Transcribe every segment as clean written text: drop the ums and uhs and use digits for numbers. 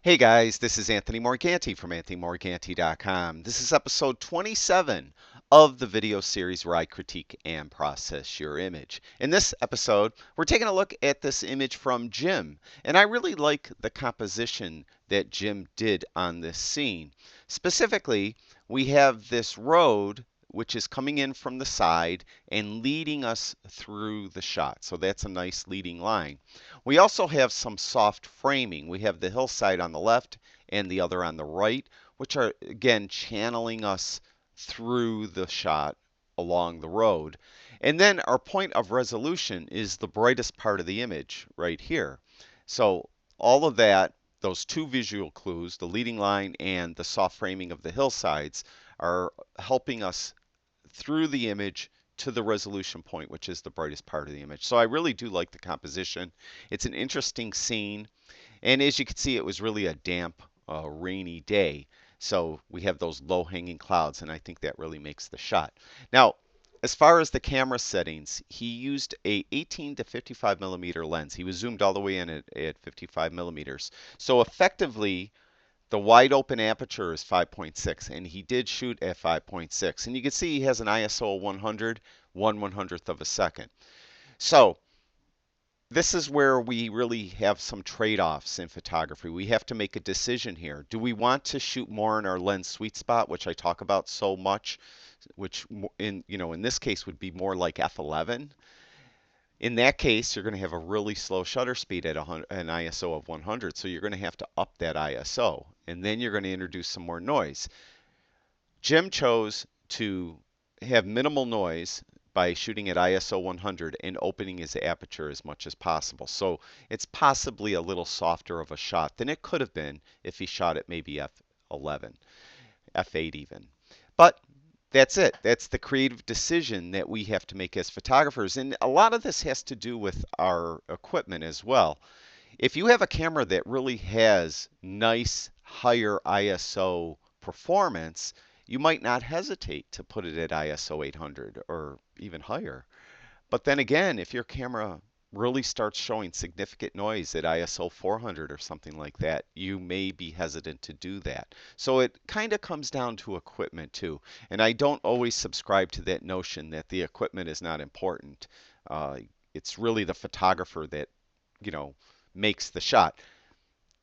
Hey guys, this is Anthony Morganti from AnthonyMorganti.com. This is episode 27 of the video series where I critique and process your image. In this episode, we're taking a look at this image from Jim, and I really like the composition that Jim did on this scene. Specifically, we have this road which is coming in from the side and leading us through the shot. So that's a nice leading line. We also have some soft framing. We have the hillside on the left and the other on the right, which are again channeling us through the shot along the road. And then our point of resolution is the brightest part of the image right here. So all of that, those two visual clues, the leading line and the soft framing of the hillsides, are helping us through the image to the resolution point, which is the brightest part of the image. So I really do like the composition. It's an interesting scene. And as you can see, it was really a damp, rainy day. So we have those low hanging clouds, and I think that really makes the shot. Now, as far as the camera settings, he used a 18 to 55 millimeter lens. He was zoomed all the way in at 55 millimeters. So effectively, the wide open aperture is 5.6, and he did shoot at 5.6. And you can see he has an ISO of 100, 1/100th of a second. So this is where we really have some trade-offs in photography. We have to make a decision here. Do we want to shoot more in our lens sweet spot, which I talk about so much, which in this case would be more like f11? In that case, you're going to have a really slow shutter speed at an ISO of 100, so you're going to have to up that ISO, and then you're going to introduce some more noise. Jim chose to have minimal noise by shooting at ISO 100 and opening his aperture as much as possible. So it's possibly a little softer of a shot than it could have been if he shot at maybe f11, f8 even. But that's it. That's the creative decision that we have to make as photographers. And a lot of this has to do with our equipment as well. If you have a camera that really has nice higher ISO performance, you might not hesitate to put it at ISO 800 or even higher. But then again, if your camera really starts showing significant noise at ISO 400 or something like that, you may be hesitant to do that. So it kind of comes down to equipment too. And I don't always subscribe to that notion that the equipment is not important. It's really the photographer that, you know, makes the shot.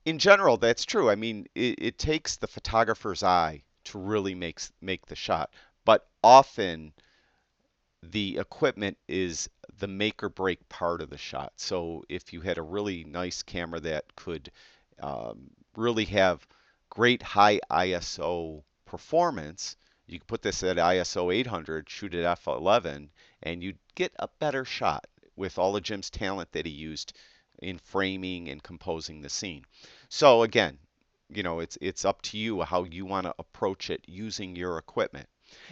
In general, that's true. I mean, it takes the photographer's eye to really make the shot. But often the equipment is the make or break part of the shot. So if you had a really nice camera that could really have great high ISO performance, you could put this at ISO 800, shoot at f11, and you'd get a better shot with all of Jim's talent that he used in framing and composing the scene. So again, it's up to you how you want to approach it using your equipment.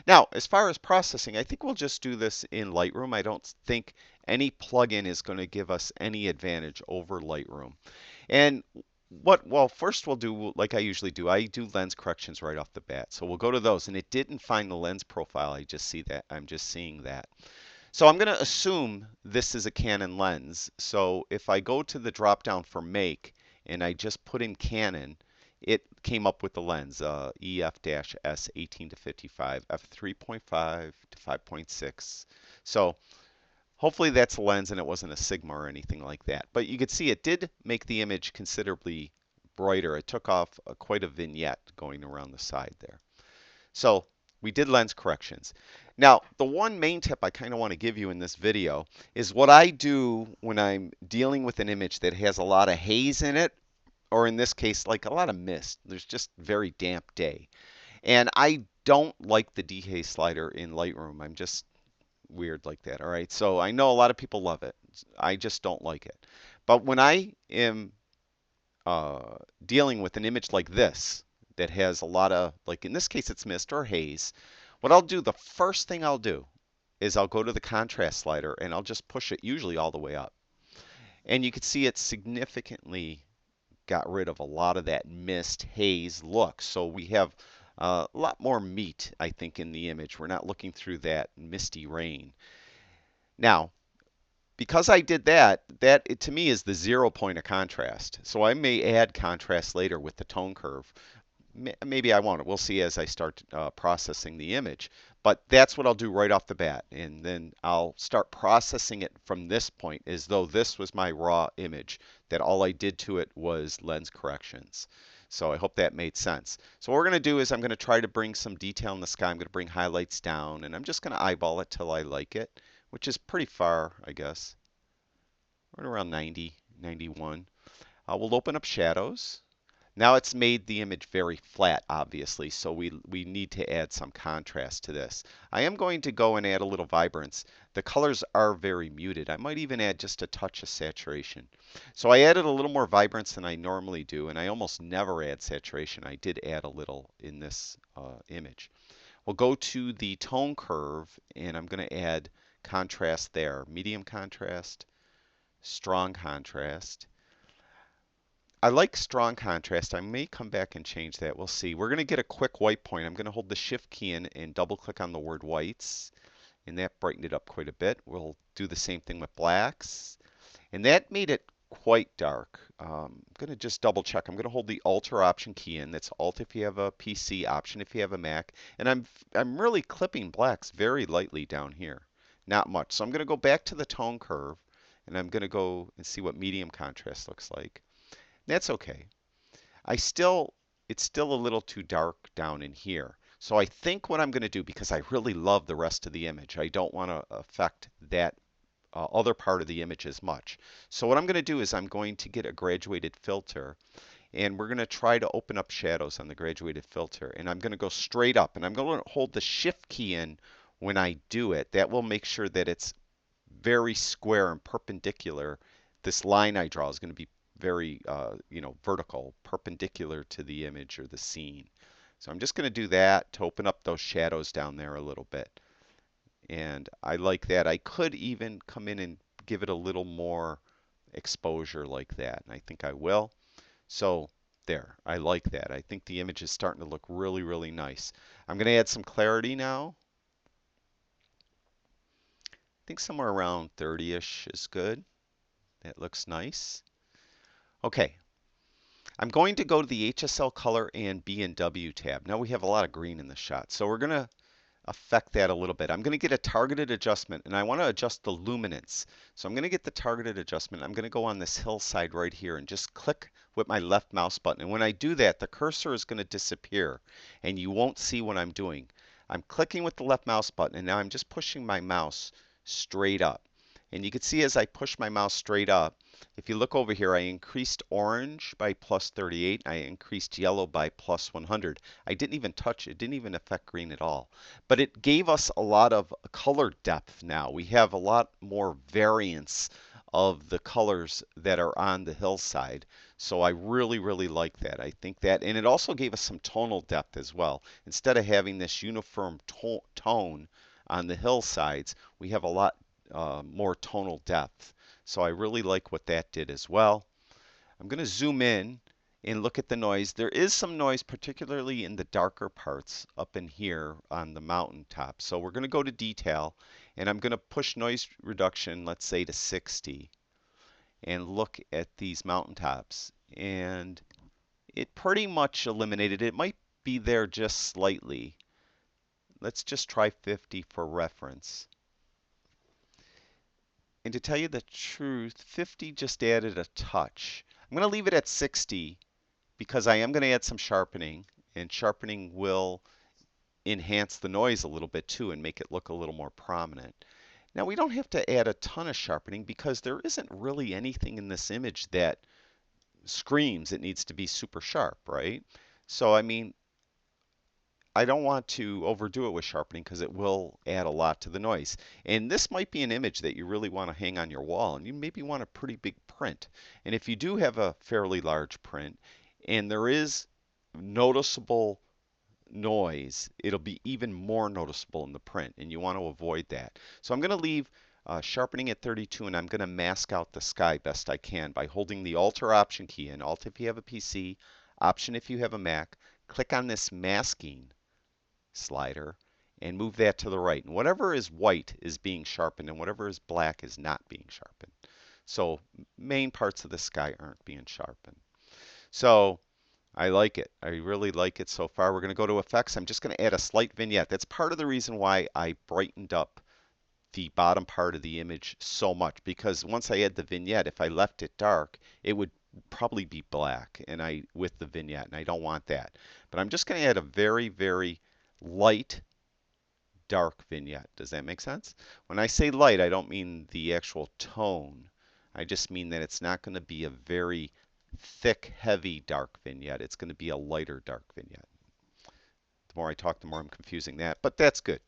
Now, as far as processing, I think we'll just do this in Lightroom. I don't think any plugin is going to give us any advantage over Lightroom. And well, first we'll do, like I usually do, I do lens corrections right off the bat. So we'll go to those, and it didn't find the lens profile. I'm just seeing that. So I'm going to assume this is a Canon lens. So if I go to the drop down for make, and I just put in Canon, it came up with the lens EF-S 18 to 55, f3.5 to 5.6. So hopefully that's a lens and it wasn't a Sigma or anything like that. But you could see it did make the image considerably brighter. It took off quite a vignette going around the side there. So we did lens corrections. Now, the one main tip I kind of want to give you in this video is what I do when I'm dealing with an image that has a lot of haze in it, or in this case, like a lot of mist. There's just very damp day. And I don't like the dehaze slider in Lightroom. I'm just weird like that, all right? So I know a lot of people love it. I just don't like it. But when I am dealing with an image like this that has a lot of, like in this case, it's mist or haze, what I'll do, the first thing I'll do is I'll go to the contrast slider and I'll just push it usually all the way up. And you can see it significantly got rid of a lot of that mist haze look. So we have a lot more meat, I think, in the image. We're not looking through that misty rain. Now, because I did that, to me is the 0 point of contrast. So I may add contrast later with the tone curve. Maybe I won't. We'll see as I start processing the image. But that's what I'll do right off the bat. And then I'll start processing it from this point as though this was my raw image, that all I did to it was lens corrections. So I hope that made sense. So what we're going to do is I'm going to try to bring some detail in the sky. I'm going to bring highlights down, and I'm just going to eyeball it till I like it, which is pretty far, I guess, right around 90, 91. We'll open up shadows. Now it's made the image very flat, obviously, so we need to add some contrast to this. I am going to go and add a little vibrance. The colors are very muted. I might even add just a touch of saturation. So I added a little more vibrance than I normally do, and I almost never add saturation. I did add a little in this image. We'll go to the tone curve, and I'm going to add contrast there. Medium contrast, strong contrast. I like strong contrast. I may come back and change that. We'll see. We're going to get a quick white point. I'm going to hold the Shift key in and double click on the word whites, and that brightened it up quite a bit. We'll do the same thing with blacks, and that made it quite dark. I'm going to just double check. I'm going to hold the Alt or Option key in. That's Alt if you have a PC, Option if you have a Mac, and I'm really clipping blacks very lightly down here. Not much. So I'm going to go back to the tone curve, and I'm going to go and see what medium contrast looks like. That's okay. It's still a little too dark down in here. So I think what I'm going to do, because I really love the rest of the image, I don't want to affect that other part of the image as much. So what I'm going to do is I'm going to get a graduated filter, and we're going to try to open up shadows on the graduated filter. And I'm going to go straight up, and I'm going to hold the Shift key in when I do it. That will make sure that it's very square and perpendicular. This line I draw is going to be very vertical, perpendicular to the image or the scene. So I'm just going to do that to open up those shadows down there a little bit. And I like that. I could even come in and give it a little more exposure like that. And I think I will. So there, I like that. I think the image is starting to look really, really nice. I'm going to add some clarity now. I think somewhere around 30-ish is good. That looks nice. Okay, I'm going to go to the HSL color and B&W tab. Now we have a lot of green in the shot, so we're going to affect that a little bit. I'm going to get a targeted adjustment, and I want to adjust the luminance. So I'm going to get the targeted adjustment. I'm going to go on this hillside right here and just click with my left mouse button. And when I do that, the cursor is going to disappear, and you won't see what I'm doing. I'm clicking with the left mouse button, and now I'm just pushing my mouse straight up. And you can see as I push my mouse straight up, if you look over here, I increased orange by plus 38. I increased yellow by plus 100. I didn't even touch it. Didn't even affect green at all. But it gave us a lot of color depth now. We have a lot more variance of the colors that are on the hillside. So I really, really like that. I think that, and it also gave us some tonal depth as well. Instead of having this uniform tone on the hillsides, we have a lot more tonal depth. So I really like what that did as well. I'm going to zoom in and look at the noise. There is some noise, particularly in the darker parts up in here on the mountaintop. So we're going to go to detail, and I'm going to push noise reduction, let's say to 60, and look at these mountaintops. And it pretty much eliminated it. It might be there just slightly. Let's just try 50 for reference. And to tell you the truth, 50 just added a touch. I'm going to leave it at 60 because I am going to add some sharpening, and sharpening will enhance the noise a little bit too and make it look a little more prominent. Now we don't have to add a ton of sharpening because there isn't really anything in this image that screams it needs to be super sharp, right? So I mean, I don't want to overdo it with sharpening because it will add a lot to the noise. And this might be an image that you really want to hang on your wall, and you maybe want a pretty big print. And if you do have a fairly large print and there is noticeable noise, it'll be even more noticeable in the print, and you want to avoid that. So I'm going to leave sharpening at 32, and I'm going to mask out the sky best I can by holding the Alt or Option key in. Alt if you have a PC, Option if you have a Mac. Click on this masking slider, and move that to the right. And whatever is white is being sharpened, and whatever is black is not being sharpened. So main parts of the sky aren't being sharpened. So I like it. I really like it so far. We're going to go to effects. I'm just going to add a slight vignette. That's part of the reason why I brightened up the bottom part of the image so much, because once I add the vignette, if I left it dark, it would probably be black and I with the vignette, and I don't want that. But I'm just going to add a very, very light dark vignette. Does that make sense? When I say light, I don't mean the actual tone. I just mean that it's not going to be a very thick, heavy dark vignette. It's going to be a lighter dark vignette. The more I talk, the more I'm confusing that, but that's good.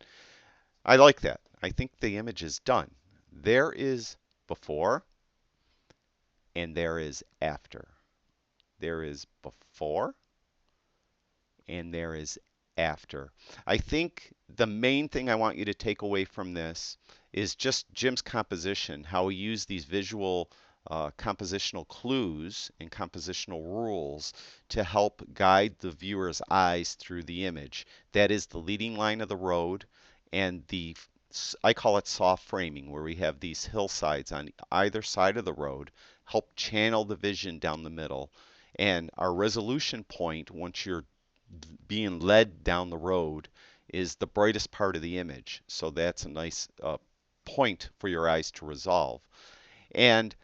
I like that. I think the image is done. There is before and there is after. There is before and there is after. I think the main thing I want you to take away from this is just Jim's composition, how he used these visual compositional clues and compositional rules to help guide the viewer's eyes through the image. That is the leading line of the road and I call it soft framing, where we have these hillsides on either side of the road, help channel the vision down the middle. And our resolution point, once you're being led down the road, is the brightest part of the image. So that's a nice point for your eyes to resolve. And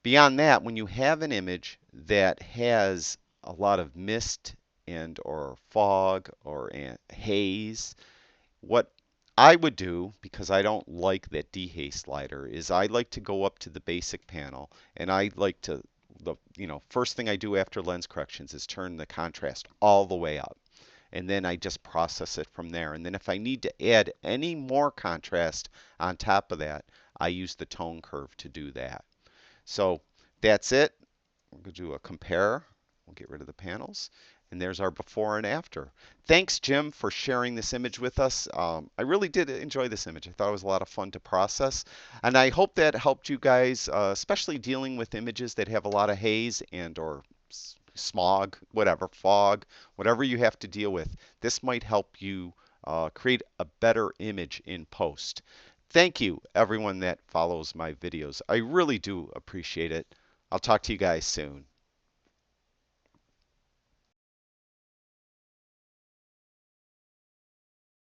beyond that, when you have an image that has a lot of mist and or fog or haze, what I would do, because I don't like that dehaze slider, is I like to go up to the basic panel, and I like to, first thing I do after lens corrections is turn the contrast all the way up. And then I just process it from there. And then if I need to add any more contrast on top of that, I use the tone curve to do that. So that's it. We're going to do a compare. We'll get rid of the panels. And there's our before and after. Thanks, Jim, for sharing this image with us. I really did enjoy this image. I thought it was a lot of fun to process. And I hope that helped you guys, especially dealing with images that have a lot of haze and or smog, whatever, fog, whatever you have to deal with. This might help you create a better image in post. Thank you, everyone that follows my videos. I really do appreciate it. I'll talk to you guys soon.